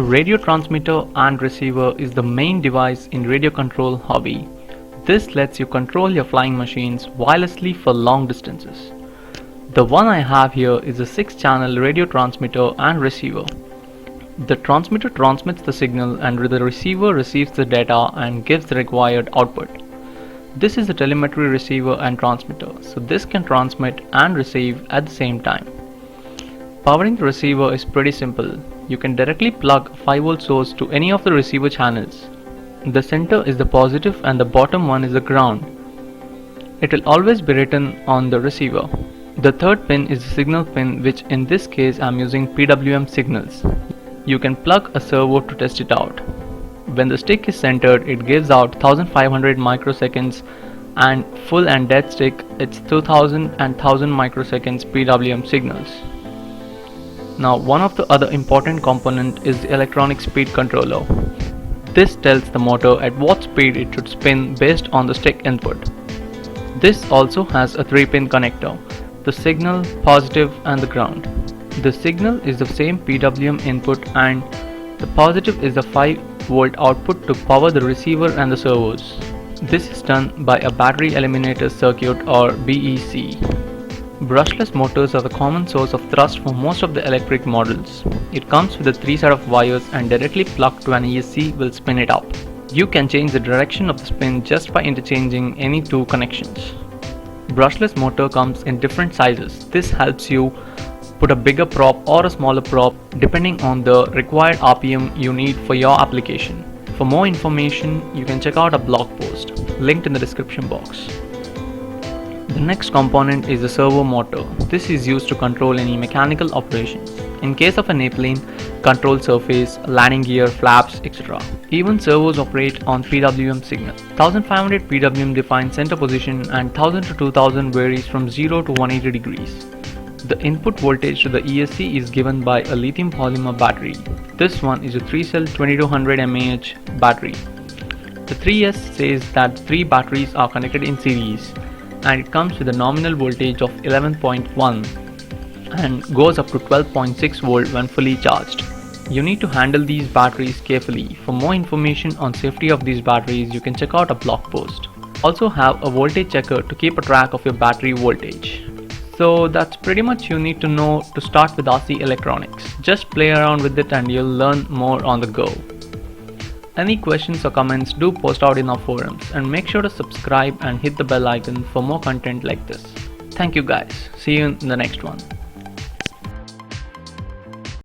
radio transmitter and receiver is the main device in radio control hobby. This lets you control your flying machines wirelessly for long distances. The one I have here is a 6-channel radio transmitter and receiver. The transmitter transmits the signal and the receiver receives the data and gives the required output. This is a telemetry receiver and transmitter, so this can transmit and receive at the same time. Powering the receiver is pretty simple. You can directly plug a 5V source to any of the receiver channels. The center is the positive and the bottom one is the ground. It will always be written on the receiver. The third pin is the signal pin, which in this case I am using PWM signals. You can plug a servo to test it out. When the stick is centered, it gives out 1500 microseconds, and full and dead stick it's 2000 and 1000 microseconds PWM signals. Now, one of the other important component is the electronic speed controller. This tells the motor at what speed it should spin based on the stick input. This also has a 3-pin connector, the signal, positive and the ground. The signal is the same PWM input and the positive is the 5V output to power the receiver and the servos. This is done by a battery eliminator circuit or BEC. Brushless motors are the common source of thrust for most of the electric models. It comes with a 3 set of wires and directly plugged to an ESC will spin it up. You can change the direction of the spin just by interchanging any 2 connections. Brushless motor comes in different sizes. This helps you put a bigger prop or a smaller prop depending on the required RPM you need for your application. For more information, you can check out a blog post linked in the description box. The next component is the servo motor. This is used to control any mechanical operations. In case of an airplane, control surface, landing gear, flaps, etc. Even servos operate on PWM signal. 1500 PWM defines center position and 1000 to 2000 varies from 0 to 180 degrees. The input voltage to the ESC is given by a lithium polymer battery. This one is a 3-cell 2200 mAh battery. The 3S says that 3 batteries are connected in series, and it comes with a nominal voltage of 11.1 and goes up to 12.6 volt when fully charged. You need to handle these batteries carefully. For more information on safety of these batteries, you can check out a blog post. Also have a voltage checker to keep a track of your battery voltage. So that's pretty much you need to know to start with RC electronics. Just play around with it and you'll learn more on the go. Any questions or comments, do post out in our forums, and make sure to subscribe and hit the bell icon for more content like this. Thank you guys. See you in the next one.